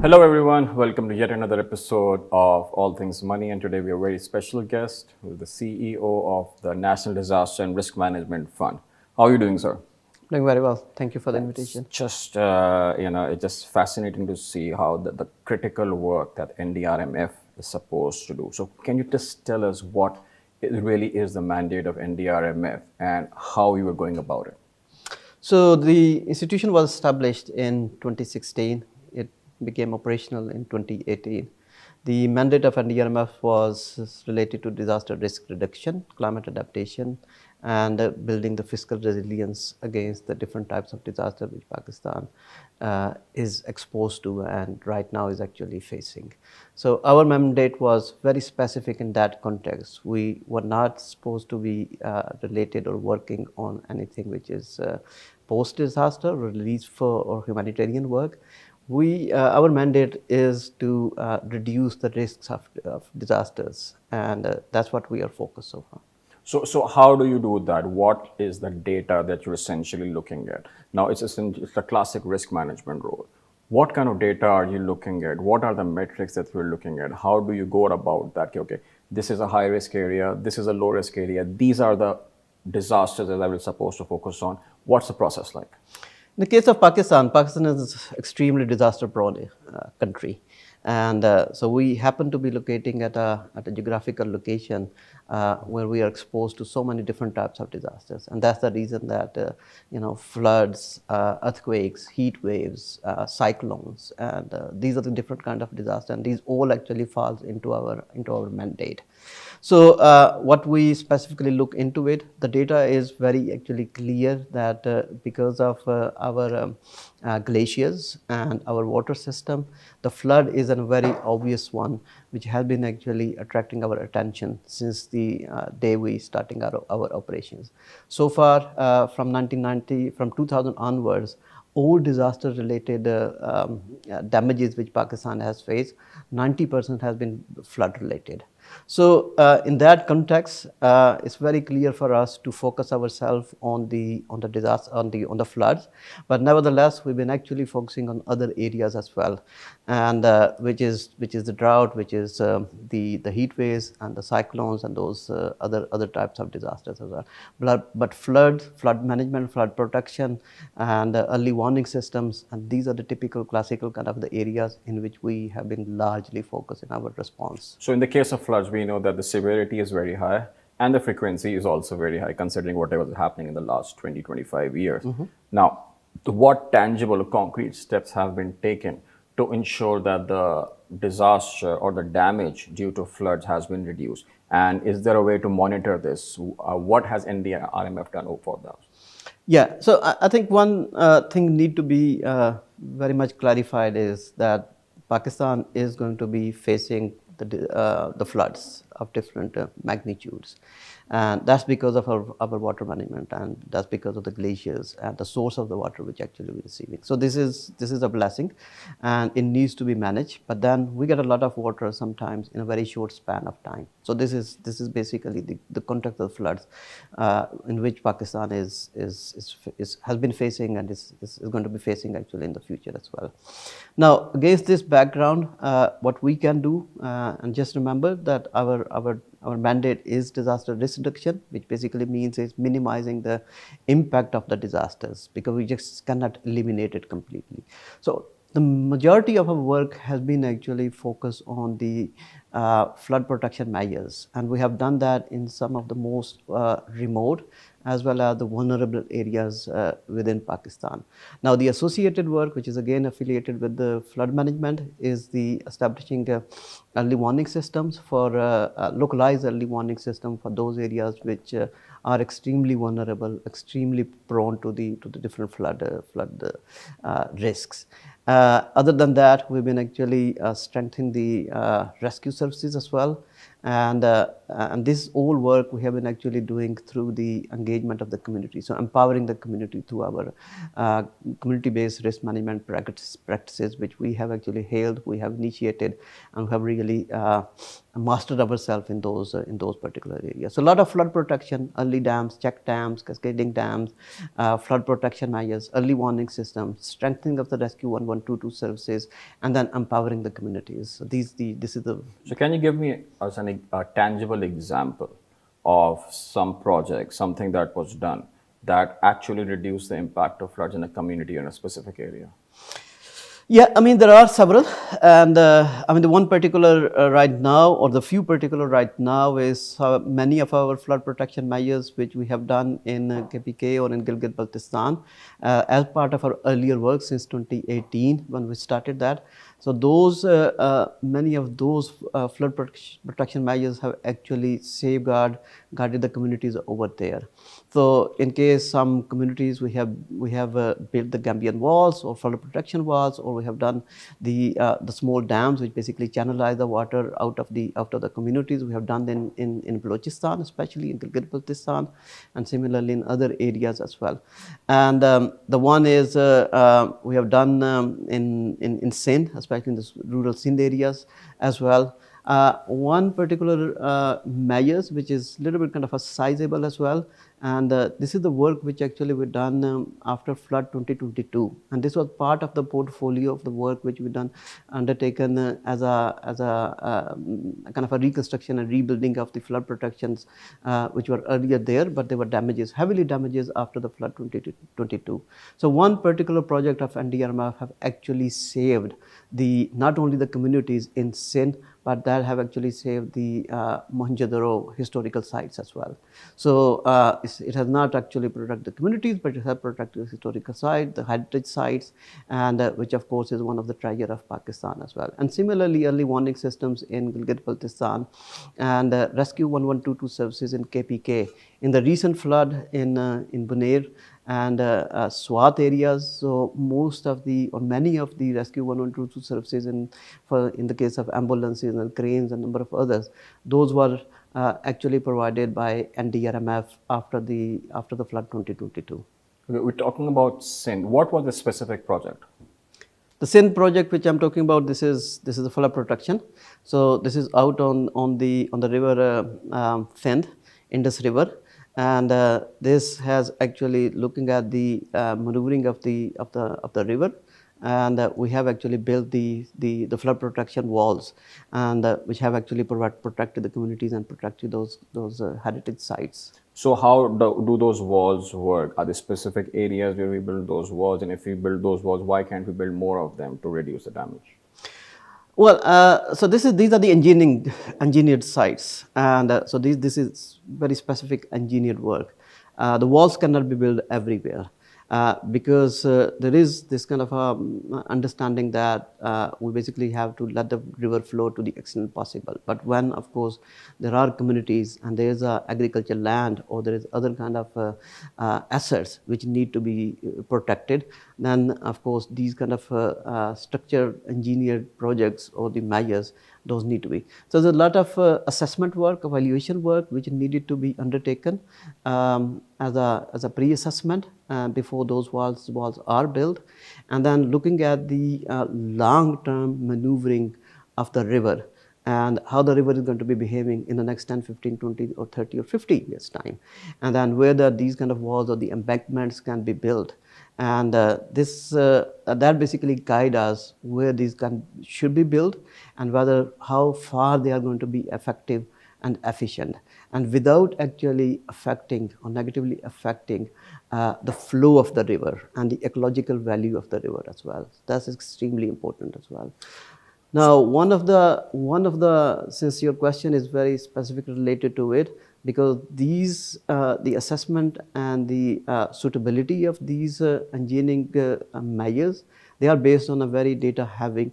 Hello, everyone. Welcome to yet another episode of All Things Money. And today we have a very special guest who is the CEO of the National Disaster and Risk Management Fund. How are you doing, sir? Doing very well. Thank you for the It's invitation. just, it's just fascinating to see how the critical work that NDRMF is supposed to do. So, can you just tell us what it really is the mandate of NDRMF and how you were going about it? So the institution was established in 2016. It became operational in 2018. The mandate of NDMRF was related to disaster risk reduction, climate adaptation, and building the fiscal resilience against the different types of disaster which Pakistan is exposed to and right now is actually facing. So our mandate was very specific in that context. We were not supposed to be related or working on anything which is post-disaster relief for or humanitarian work. Our mandate is to reduce the risks of disasters, and that's what we are focused so far. So how do you do that? What is the data that you're essentially looking at? Now, it's a classic risk management role. What kind of data are you looking at? What are the metrics that you're looking at? How do you go about that? Okay, this is a high risk area. This is a low risk area. These are the disasters that I will supposed to focus on. What's the process like? In the case of Pakistan, Pakistan is an extremely disaster-prone country, and so we happen to be locating at a geographical location where we are exposed to so many different types of disasters, and that's the reason that floods, earthquakes, heat waves, cyclones, and these are the different kind of disasters, and these all actually falls into our mandate. So what we specifically look into it, the data is very actually clear that because of our glaciers and our water system, the flood is a very obvious one which has been actually attracting our attention since the day we starting our operations. So far from 2000 onwards, all disaster related damages which Pakistan has faced, 90% has been flood related. So in that context, it's very clear for us to focus ourselves on the disaster, on the floods. But nevertheless, we've been actually focusing on other areas as well, and which is the drought, which is the heat waves and the cyclones and those other types of disasters as well. But flood management, flood protection, and early warning systems, and these are the typical classical kind of the areas in which we have been largely focused in our response. So in the case of floods, we know that the severity is very high and the frequency is also very high considering whatever was happening in the last 20, 25 years. Now, what tangible or concrete steps have been taken to ensure that the disaster or the damage due to floods has been reduced? And is there a way to monitor this? What has NDRMF done for that? Yeah, so I think one thing need to be very much clarified is that Pakistan is going to be facing the floods of different magnitudes, and that's because of our water management, and that's because of the glaciers and the source of the water which actually we're receiving. So this is a blessing, and it needs to be managed. But then we get a lot of water sometimes in a very short span of time. So this is basically the context of floods in which Pakistan has been facing and is going to be facing actually in the future as well. Now, against this background, what we can do, and just remember that our mandate is disaster risk reduction, which basically means is minimizing the impact of the disasters, because we just cannot eliminate it completely. So the majority of our work has been actually focused on the flood protection measures, and we have done that in some of the most remote as well as the vulnerable areas within Pakistan. Now, the associated work, which is again affiliated with the flood management, is the establishing early warning systems for localized early warning system for those areas which are extremely vulnerable, extremely prone to the different flood risks. Other than that, we've been actually strengthening the rescue services as well, and this all work we have been actually doing through the engagement of the community. So empowering the community through our community-based risk management practices, which we have actually hailed, we have initiated, and we have really mastered ourselves in those particular areas. So a lot of flood protection, early dams, check dams, cascading dams, flood protection measures, early warning systems, strengthening of the rescue 1122 services, and then empowering the communities. So this is the. So can you give me a tangible example of some project, something that was done that actually reduced the impact of floods in a community or in a specific area? Yeah, I mean, there are several. And I mean, the one particular right now, or the few particular right now, is many of our flood protection measures which we have done in KPK or in Gilgit-Baltistan as part of our earlier work since 2018 when we started that. So those many of those flood protection measures have actually guarded the communities over there. So in case some communities we have built the Gambian walls or flood protection walls, or we have done the small dams which basically channelize the water out of the communities. We have done in Balochistan, especially in Gilgit-Baltistan, and similarly in other areas as well. And the one is we have done in Sindh, especially in the rural Sindh areas as well. One particular measures which is a little bit kind of a sizable as well, and this is the work which actually we done after flood 2022, and this was part of the portfolio of the work which we done undertaken as a kind of a reconstruction and rebuilding of the flood protections which were earlier there, but they were heavily damages after the flood 2022. So one particular project of NDMRF have actually saved not only the communities in Sindh, but that have actually saved the Mohenjo-daro historical sites as well. So it has not actually protected the communities, but it has protected the historical sites, the heritage sites, and which of course is one of the treasure of Pakistan as well. And similarly, early warning systems in Gilgit-Baltistan and rescue 1122 services in KPK. In the recent flood in Bunair and Swat areas, so many of the rescue 1122 services in the case of ambulances and cranes and number of others, those were actually provided by NDMRF after the flood 2022. Okay, we're talking about Sindh. What was the specific project? The Sindh project which I'm talking about, this is the flood protection. So this is out on the river Sindh, Indus River. And this has actually looking at the maneuvering of the river, and we have actually built the flood protection walls, and which have actually protected the communities and protected those heritage sites. So how do those walls work? Are there specific areas where we build those walls? And if we build those walls, why can't we build more of them to reduce the damage? Well, so these are the engineered sites, and so this is very specific engineered work. The walls cannot be built everywhere because there is this kind of understanding that we basically have to let the river flow to the extent possible. But when, of course, there are communities and there is agricultural land or there is other kind of assets which need to be protected, then of course these kind of structured engineered projects or the measures, those need to be. So there's a lot of assessment work, evaluation work which needed to be undertaken as a pre-assessment before those walls are built, and then looking at the long-term maneuvering of the river and how the river is going to be behaving in the next 10, 15, 20 or 30 or 50 years time, and then whether these kind of walls or the embankments can be built. And that basically guide us where these should be built and how far they are going to be effective and efficient, and without actually affecting or negatively affecting the flow of the river and the ecological value of the river as well. That's extremely important as well. Now, one of the since your question is very specifically related to it, because the assessment and the suitability of these engineering measures, they are based on a very data-heavy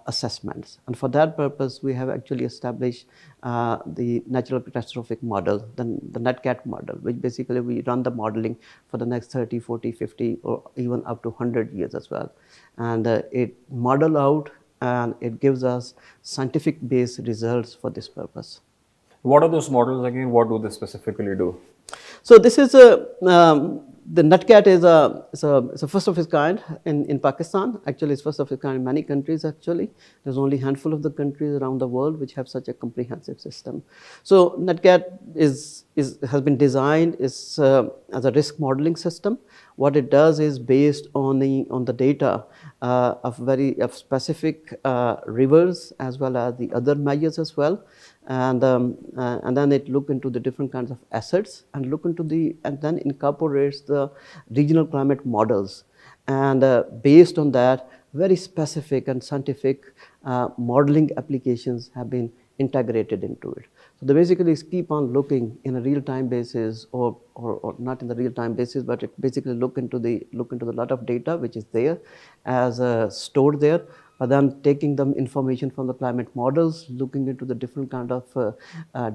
assessments, and for that purpose, we have actually established the natural catastrophic model, the NatCat model, which basically we run the modeling for the next 30, 40, 50, or even up to 100 years as well, and it model out and it gives us scientific-based results for this purpose. What are those models again? What do they specifically do? So this is The NatCat is a first of its kind in Pakistan. Actually, it's first of its kind in many countries. Actually, there's only a handful of the countries around the world which have such a comprehensive system. So NatCat has been designed as a risk modeling system. What it does is based on the data of specific rivers as well as the other measures as well, and then it look into the different kinds of assets and then incorporates the regional climate models, and based on that, very specific and scientific modeling applications have been integrated into it. So they basically keep on looking in a real-time basis, or not in the real-time basis, but it basically look into the lot of data which is there as stored there, but then taking the information from the climate models, looking into the different kind of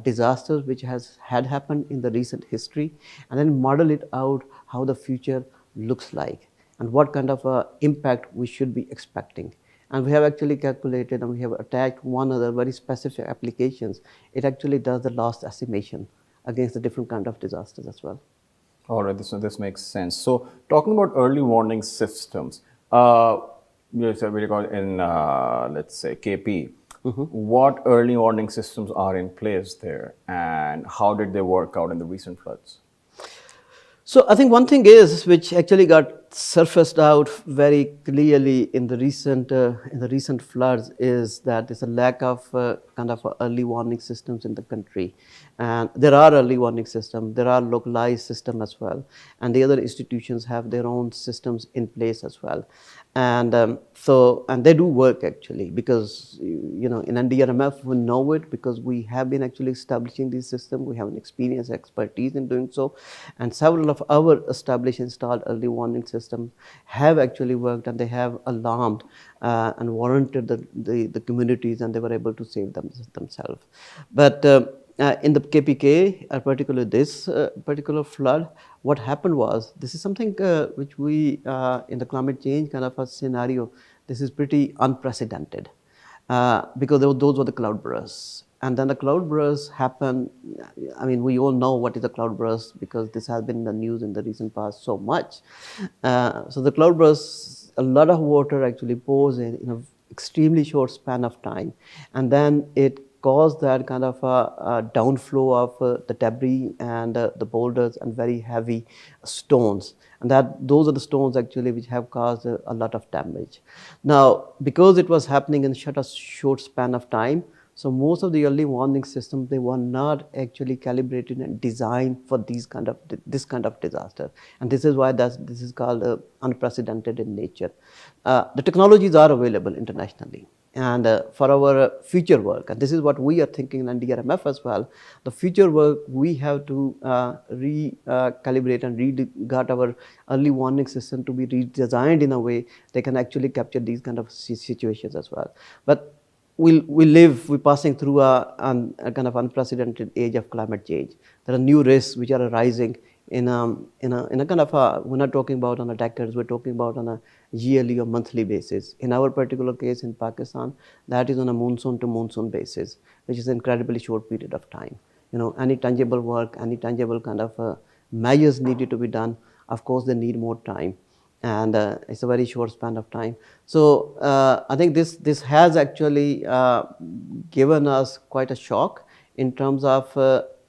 disasters which had happened in the recent history, and then model it out how the future looks like and what kind of impact we should be expecting. And we have actually calculated, and we have attached one other very specific applications. It actually does the loss estimation against the different kind of disasters as well. All right, this makes sense. So, talking about early warning systems, we call it in let's say KP. What early warning systems are in place there, and how did they work out in the recent floods? So I think one thing is which actually got surfaced out very clearly in the recent floods is that there's a lack of kind of early warning systems in the country, and there are early warning systems, there are localized systems as well, and the other institutions have their own systems in place as well, and and they do work actually, because in NDMRF we know it because we have been actually establishing these systems. We have an experience, expertise in doing so, and several of our established installed early warning systems have actually worked, and they have alarmed and warranted the communities, and they were able to save themselves. But in the KPK, particularly this particular flood, what happened was, this is something which we, in the climate change kind of a scenario, this is pretty unprecedented, because those were the cloudbursts. And then the cloudbursts happened. I mean, we all know what is a cloudburst because this has been in the news in the recent past so much. So the cloudbursts, a lot of water actually pours in an extremely short span of time, and then it caused that kind of a downflow of the debris and the boulders and very heavy stones, and those are the stones actually which have caused a lot of damage. Now, because it was happening in such a short span of time, so most of the early warning systems, they were not actually calibrated and designed for this kind of disaster, and this is why this is called unprecedented in nature. The technologies are available internationally, and for our future work, and this is what we are thinking in NDMRF as well, the future work, we have to recalibrate and got our early warning system to be redesigned in a way they can actually capture these kind of situations as well. But we're passing through a kind of unprecedented age of climate change. There are new risks which are arising in a kind of we're not talking about on a decades, we're talking about on a yearly or monthly basis. In our particular case in Pakistan, that is on a monsoon to monsoon basis, which is an incredibly short period of time. Any tangible work, any tangible kind of measures needed to be done, of course they need more time, and it's a very short span of time. So I think this has actually given us quite a shock in terms of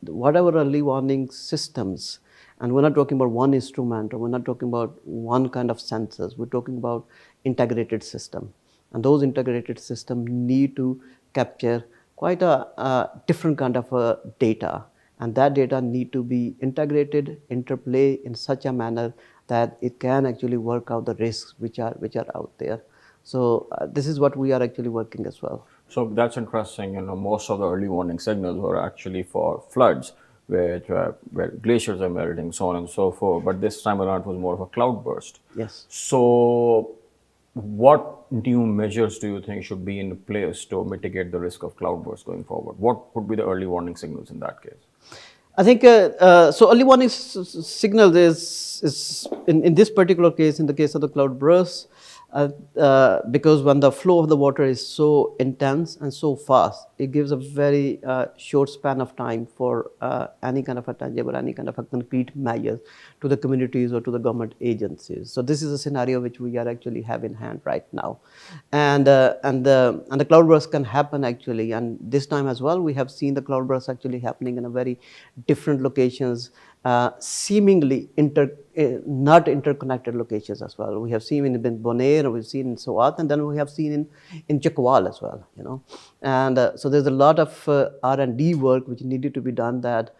whatever early warning systems, and we're not talking about one instrument, or we're not talking about one kind of sensors, we're talking about integrated system, and those integrated systems need to capture quite a different kind of data, and that data need to be integrated, interplay in such a manner that it can actually work out the risks which are out there. So this is what we are actually working as well. So that's interesting. Most of the early warning signals were actually for floods, where glaciers are melting, so on and so forth. But this time around, it was more of a cloudburst. Yes. So, what new measures do you think should be in place to mitigate the risk of cloudburst going forward? What would be the early warning signals in that case? I think so. Early warning signals is in this particular case, in the case of the cloudburst, because when the flow of the water is so intense and so fast, it gives a very short span of time for any kind of a tangible, any kind of a concrete measures to the communities or to the government agencies. So this is a scenario which we are actually have in hand right now, and the cloudburst can happen actually, and this time as well we have seen the cloudburst actually happening in a very different locations, seemingly not interconnected locations as well. We have seen in Bonaire, we've seen in Swat, and then we have seen in Chakwal as well, And so there's a lot of R&D work which needed to be done, that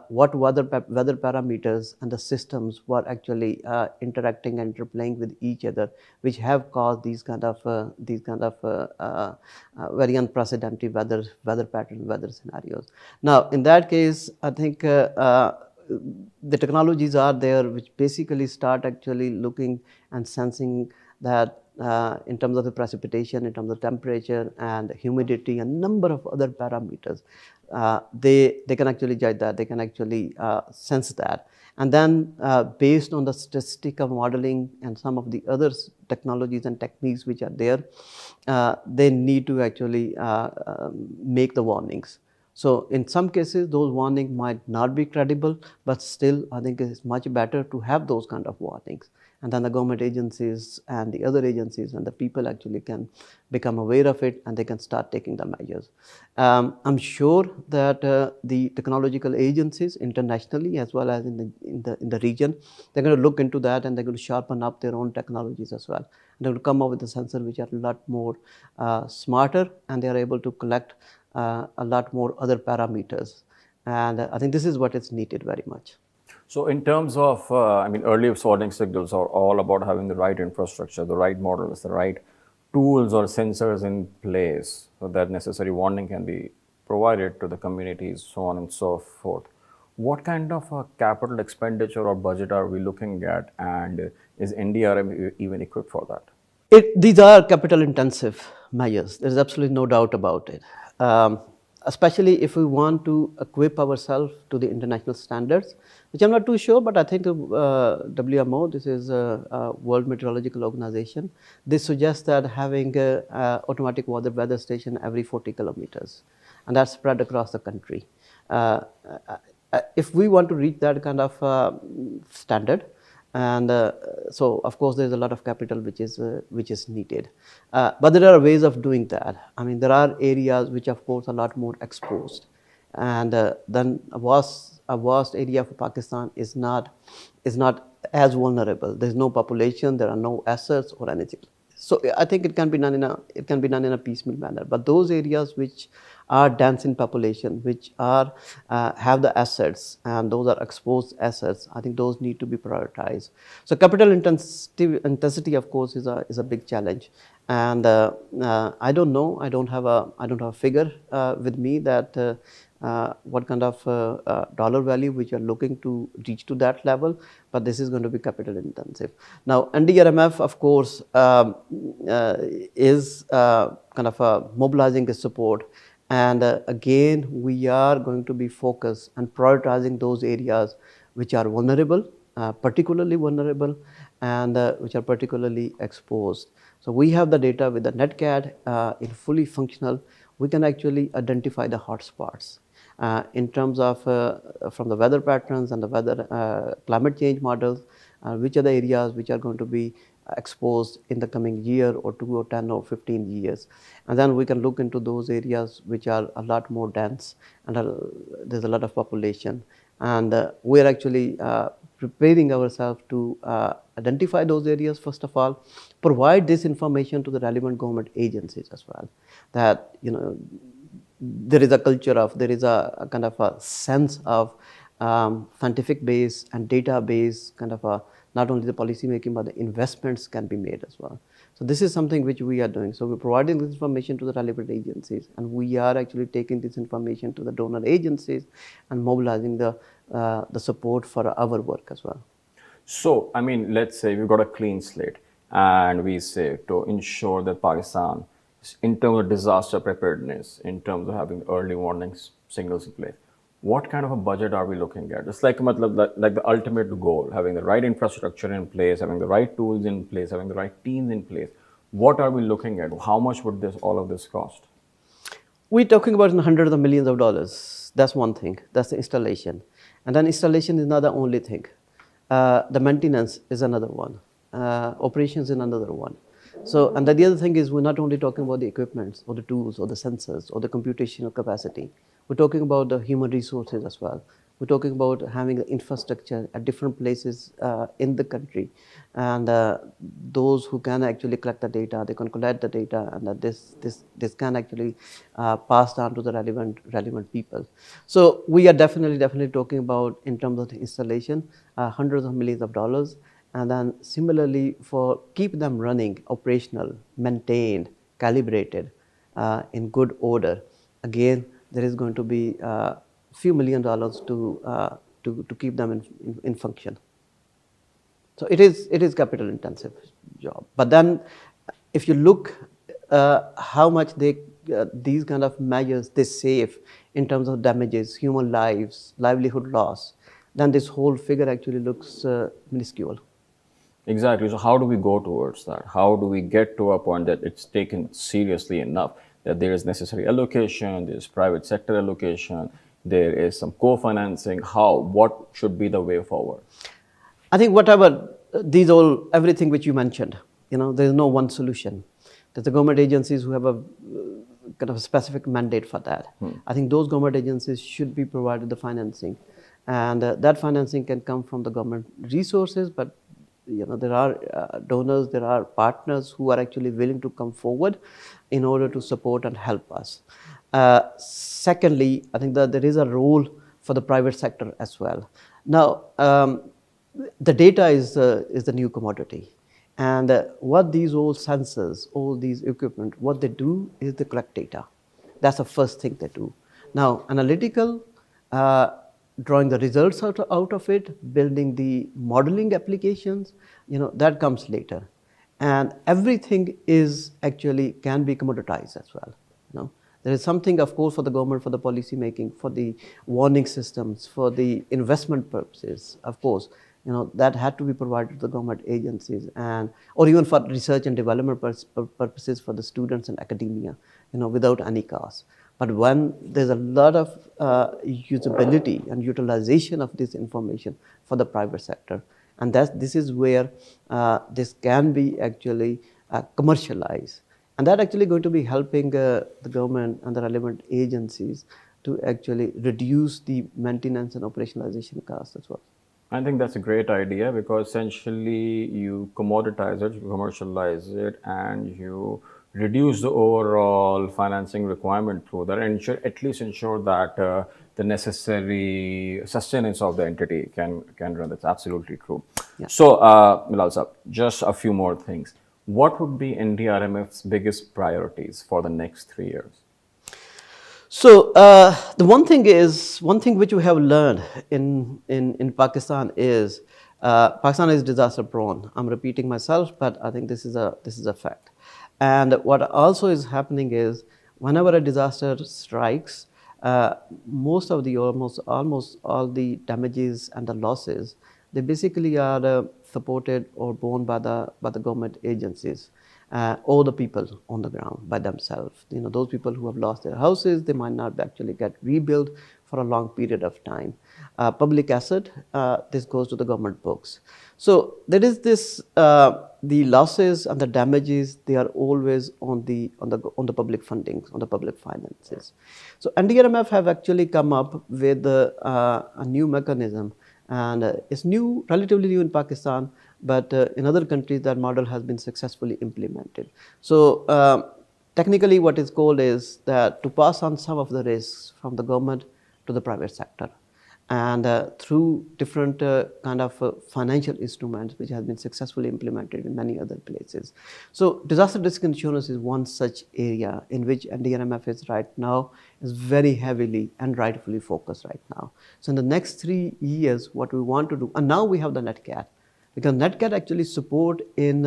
what weather parameters and the systems were actually interacting and interplaying with each other, which have caused these kind of very unprecedented weather pattern, weather scenarios. Now, in that case, I think the technologies are there which basically start actually looking and sensing that in terms of the precipitation, in terms of temperature and humidity and number of other parameters, they can actually judge that, they can actually sense that. And then based on the statistical modeling and some of the other technologies and techniques which are there, they need to actually make the warnings. So in some cases, those warnings might not be credible, but still I think it's much better to have those kind of warnings. And then the government agencies and the other agencies and the people actually can become aware of it, and they can start taking the measures. I'm sure that the technological agencies internationally as well as in the region, they're going to look into that, and they're going to sharpen up their own technologies as well. They're going to come up with the sensors which are a lot more smarter, and they are able to collect a lot more other parameters. And I think this is what is needed very much. So in terms of, early warning signals are all about having the right infrastructure, the right models, the right tools or sensors in place so that necessary warning can be provided to the communities, so on and so forth. What kind of a capital expenditure or budget are we looking at, and is NDRM even equipped for that? These are capital intensive measures. There's absolutely no doubt about it. Especially if we want to equip ourselves to the international standards, which I'm not too sure, but I think the WMO, this is a World Meteorological Organization, this suggests that having an automatic weather station every 40 kilometers, and that's spread across the country. If we want to reach that kind of standard, and so of course there's a lot of capital which is needed, but there are ways of doing that. I mean, there are areas which of course are a lot more exposed, and then a vast area of Pakistan is not as vulnerable. There's no population, there are no assets or anything. So I think it can be done in a piecemeal manner. But those areas which are dense in population, which are have the assets, and those are exposed assets, I think those need to be prioritized. So capital intensity of course is a big challenge, and I don't know. I don't have a figure with me that what kind of dollar value which are looking to reach to that level, but this is going to be capital intensive. Now NDRMF of course is kind of mobilizing the support, and again we are going to be focused and prioritizing those areas which are vulnerable, particularly vulnerable, and which are particularly exposed. So we have the data with the NetCat in fully functional. We can actually identify the hotspots in terms of from the weather patterns and the weather climate change models, which are the areas which are going to be exposed in the coming year or 2 or 10 or 15 years. And then we can look into those areas which are a lot more dense, and there's a lot of population. And we're actually preparing ourselves to identify those areas first of all, provide this information to the relevant government agencies as well, that there is a culture of, there is a kind of a sense of scientific base and data base, kind of a, not only the policy making but the investments can be made as well. So this is something which we are doing. So we're providing this information to the relevant agencies, and we are actually taking this information to the donor agencies and mobilizing the support for our work as well. So, I mean, let's say we've got a clean slate, and we say to ensure that Pakistan, in terms of disaster preparedness, in terms of having early warning signals in place, what kind of a budget are we looking at? It's like, matlab, like the ultimate goal, having the right infrastructure in place, having the right tools in place, having the right teams in place. What are we looking at? How much would all of this cost? We're talking about in hundreds of millions of dollars. That's one thing. That's the installation. And then installation is not the only thing. The maintenance is another one. Operations is another one. So, and the other thing is we're not only talking about the equipments or the tools or the sensors or the computational capacity. We're talking about the human resources as well. We're talking about having the infrastructure at different places in the country, and those who can actually collect the data, they can collect the data, and that this can actually pass down to the relevant people. So we are definitely talking about, in terms of the installation, hundreds of millions of dollars, and then similarly for keep them running, operational, maintained, calibrated, in good order. Again, there is going to be few $1 million to keep them in function. So it is capital intensive job. But then, if you look how much these kind of measures they save in terms of damages, human lives, livelihood loss, then this whole figure actually looks minuscule. Exactly. So how do we go towards that? How do we get to a point that it's taken seriously enough that there is necessary allocation, there's private sector allocation, there is some co-financing? What should be the way forward? I think whatever everything which you mentioned, there is no one solution. There's the government agencies who have a kind of a specific mandate for that. I think those government agencies should be provided the financing, and that financing can come from the government resources, but there are donors, there are partners who are actually willing to come forward in order to support and help us. Secondly, I think that there is a role for the private sector as well. Now, the data is the new commodity, and what these old sensors, all these equipment, what they do is they collect data. That's the first thing they do. Now, analytical, drawing the results out of it, building the modeling applications, that comes later. And everything is actually can be commoditized as well. There is something, of course, for the government, for the policy making, for the warning systems, for the investment purposes, of course, that had to be provided to the government agencies, or even for research and development purposes for the students and academia, without any cost. But when there's a lot of usability and utilization of this information for the private sector, and this is where this can be actually commercialized. And that actually going to be helping the government and the relevant agencies to actually reduce the maintenance and operationalization costs as well. I think that's a great idea, because essentially you commoditize it, you commercialize it, and you reduce the overall financing requirement through that, and at least ensure that the necessary sustenance of the entity can run. That's absolutely true. Yeah. So, Bilal sir, just a few more things. What would be NDRMF's biggest priorities for the next 3 years? So the one thing which we have learned in Pakistan is Pakistan is disaster prone. I'm repeating myself, but I think this is a fact. And what also is happening is whenever a disaster strikes, almost all the damages and the losses, they basically are supported or borne by the government agencies. Or the people on the ground by themselves. Those people who have lost their houses, they might not actually get rebuilt for a long period of time. Public asset, this goes to the government books. So there is this, the losses and the damages, they are always on the public fundings, on the public finances. So NDMRF have actually come up with a new mechanism, and it's relatively new in Pakistan, but in other countries that model has been successfully implemented. So technically what is called is that to pass on some of the risks from the government to the private sector, and through different kind of financial instruments which has been successfully implemented in many other places. So disaster risk insurance is one such area in which NDMRF is right now is very heavily and rightfully focused right now. So in the next 3 years, what we want to do, and now we have the NetCat, because NetCat actually support in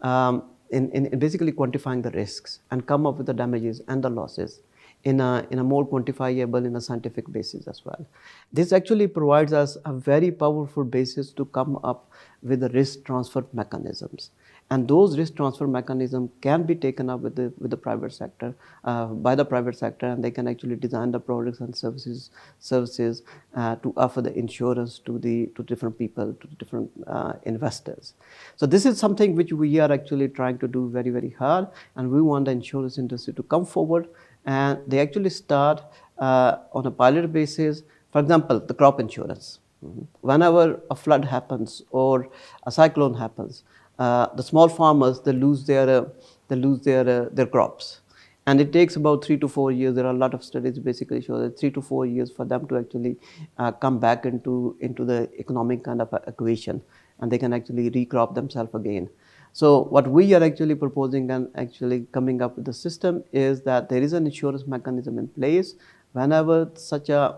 basically quantifying the risks and come up with the damages and the losses. in a more quantifiable, in a scientific basis as well. This actually provides us a very powerful basis to come up with the risk transfer mechanisms. And those risk transfer mechanisms can be taken up with the private sector, by the private sector, and they can actually design the products and services to offer the insurance to different people, to different investors. So this is something which we are actually trying to do very, very hard, and we want the insurance industry to come forward, and they actually start on a pilot basis. For example, the crop insurance. Whenever a flood happens or a cyclone happens, the small farmers, they lose their crops, and it takes about 3 to 4 years. There are a lot of studies basically show that 3 to 4 years for them to actually come back into the economic kind of equation, and they can actually recrop themselves again. So what we are actually proposing and actually coming up with the system is that there is an insurance mechanism in place. Whenever such a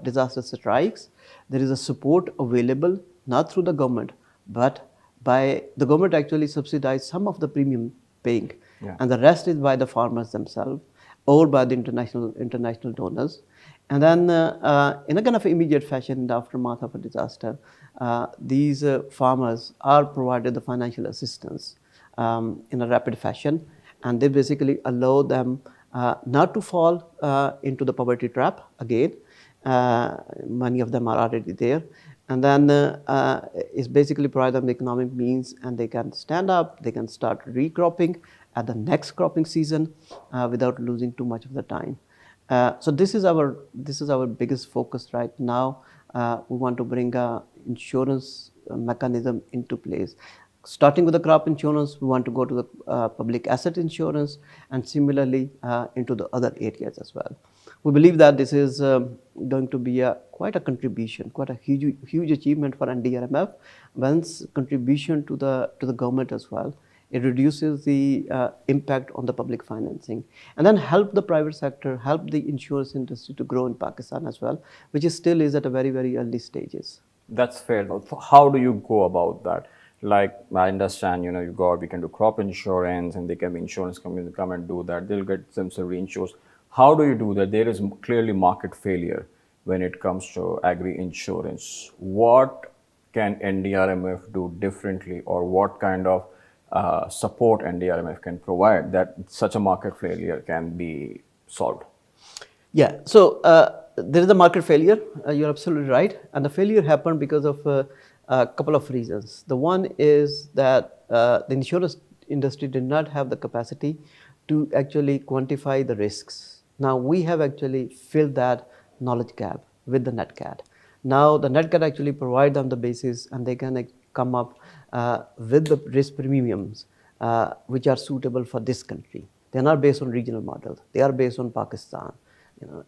disaster strikes, there is a support available, not through the government, but by the government actually subsidize some of the premium paying, and the rest is by the farmers themselves or by the international donors. And then in a kind of immediate fashion, in the aftermath of a disaster, these farmers are provided the financial assistance in a rapid fashion, and they basically allow them not to fall into the poverty trap again. Many of them are already there. And then it's basically provide them the economic means, and they can stand up, they can start recropping at the next cropping season without losing too much of the time. So this is our biggest focus right now. We want to bring a insurance mechanism into place. Starting with the crop insurance, we want to go to the public asset insurance, and similarly into the other areas as well. We believe that this is going to be quite a contribution, quite a huge achievement for NDMRF. Once contribution to the government as well, it reduces the impact on the public financing, and then help the private sector, help the insurance industry to grow in Pakistan as well, which still is at a very, very early stages. That's fair. How do you go about that? Like, I understand, we can do crop insurance, and they can be insurance companies come and do that. They'll get themselves reinsured. How do you do that? There is clearly market failure when it comes to agri insurance. What can NDRMF do differently, or what kind of support NDRMF can provide that such a market failure can be solved? Yeah, so there is a market failure. You're absolutely right, and the failure happened because of a couple of reasons. The one is that the insurance industry did not have the capacity to actually quantify the risks. Now we have actually filled that knowledge gap with the NetCat. Now the NetCat actually provide them the basis, and they can come up with the risk premiums which are suitable for this country. They are not based on regional models. They are based on Pakistan.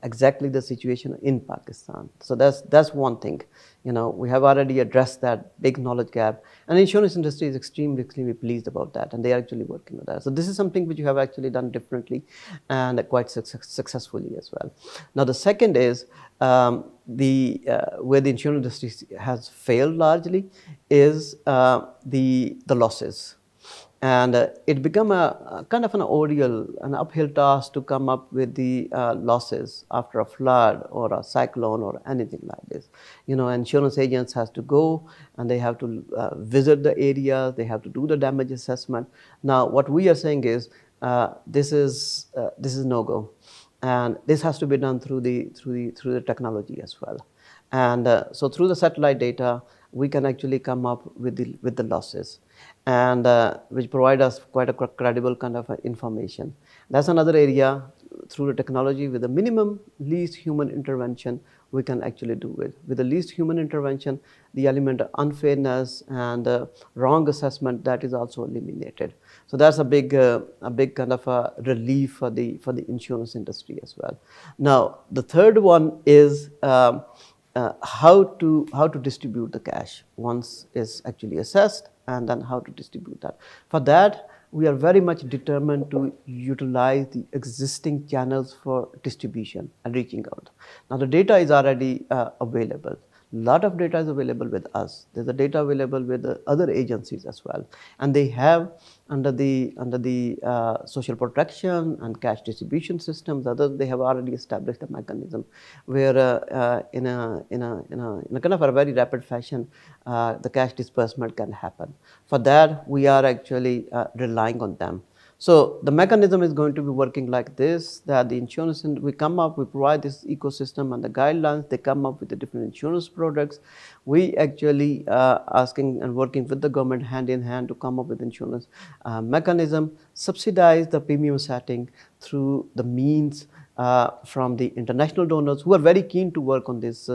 Exactly the situation in Pakistan. So that's one thing. We have already addressed that big knowledge gap, and the insurance industry is extremely pleased about that, and they are actually working on that. So this is something which you have actually done differently and quite successfully as well. Now the second is where the insurance industry has failed largely is the losses. And it become a kind of an ordeal, an uphill task to come up with the losses after a flood or a cyclone or anything like this. Insurance agents has to go, and they have to visit the area, they have to do the damage assessment. Now what we are saying is this is no go, and this has to be done through the technology as well. And so through the satellite data, we can actually come up with the losses, and which provide us quite a credible kind of information. That's another area. Through the technology, with the minimum least human intervention, we can actually do it. With the least human intervention, the element of unfairness and wrong assessment, that is also eliminated. So that's a big kind of a relief for the insurance industry as well. Now the third one is how to distribute the cash once is actually assessed, and then how to distribute that. For that, we are very much determined to utilize the existing channels for distribution and reaching out. Now the data is already available. lot of data is available with us. There's a data available with the other agencies as well, and they have under the social protection and cash distribution systems. Others, they have already established a mechanism where in a kind of a very rapid fashion, the cash disbursement can happen. For that, we are actually relying on them. So the mechanism is going to be working like this, that the insurance, we come up, we provide this ecosystem and the guidelines, they come up with the different insurance products. We actually asking and working with the government hand in hand to come up with insurance mechanism, subsidize the premium setting through the means from the international donors who are very keen to work on this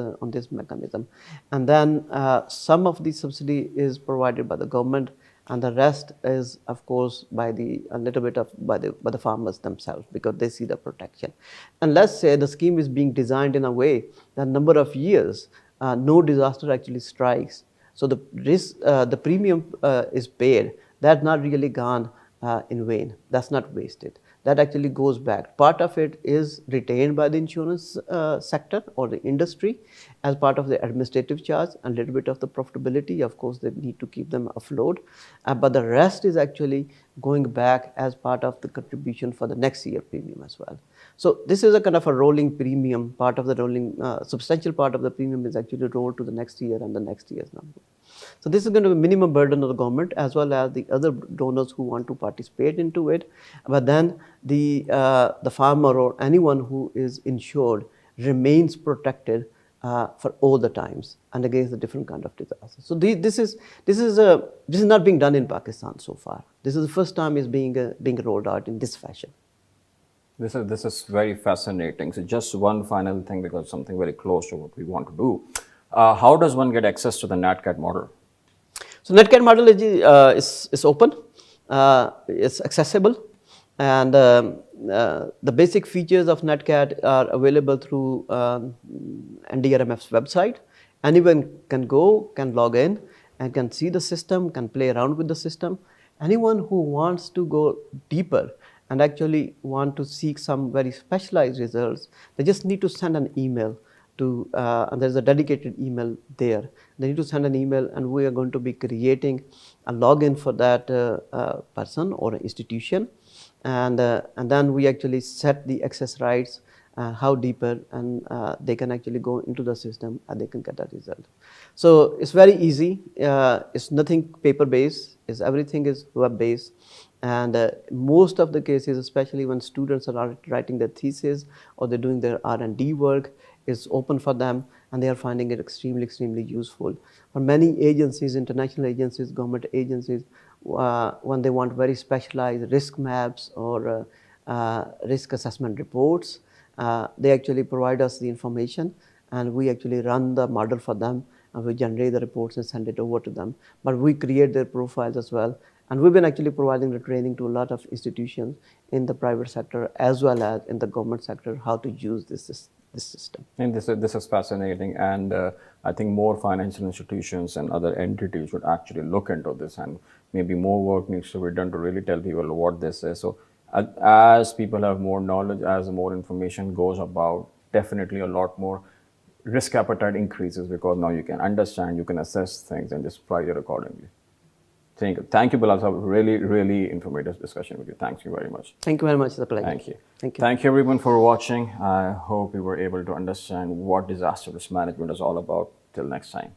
mechanism. And then some of the subsidy is provided by the government, and the rest is, of course, by a little bit of by the farmers themselves, because they see the protection. And let's say the scheme is being designed in a way that number of years no disaster actually strikes, so the risk, the premium is paid. That's not really gone in vain. That's not wasted. That actually goes back. Part of it is retained by the insurance sector or the industry as part of the administrative charge, and a little bit of the profitability. Of course, they need to keep them afloat, but the rest is actually going back as part of the contribution for the next year premium as well. So this is a kind of a rolling premium. Part of the rolling, substantial part of the premium is actually rolled to the next year and the next year's number. So this is going to be minimum burden of the government as well as the other donors who want to participate into it. But then the farmer or anyone who is insured remains protected for all the times and against the different kind of disasters. So this is not being done in Pakistan so far. This is the first time it's being rolled out in this fashion. This is very fascinating. So just one final thing, because something very close to what we want to do. How does one get access to the NatCat model? So NatCat model is open, it's accessible, and the basic features of NatCat are available through NDMRF's website. Anyone can go, can log in, and can see the system, can play around with the system. Anyone who wants to go deeper and actually want to seek some very specialized results, they just need to send an email to, and there's a dedicated email there. They need to send an email, and we are going to be creating a login for that person or institution, and then we actually set the access rights, how deeper, and they can actually go into the system and they can get that result. So it's very easy. It's nothing paper based. Everything is web based. And most of the cases, especially when students are writing their thesis or they're doing their R&D work, is open for them, and they are finding it extremely useful. For many agencies, international agencies, government agencies, when they want very specialized risk maps or risk assessment reports, they actually provide us the information, and we actually run the model for them, and we generate the reports and send it over to them. But we create their profiles as well. And we've been actually providing the training to a lot of institutions in the private sector as well as in the government sector, how to use this system. And this is fascinating, and I think more financial institutions and other entities should actually look into this, and maybe more work needs to be done to really tell people what this is. So as people have more knowledge, as more information goes about, definitely a lot more risk appetite increases, because now you can understand, you can assess things and just price it accordingly. Thank you, Bilal. Really informative discussion with you. Thank you very much. Thank you very much. It's a pleasure. Thank you. Thank you. Thank you, everyone, for watching. I hope you were able to understand what disaster risk management is all about. Till next time.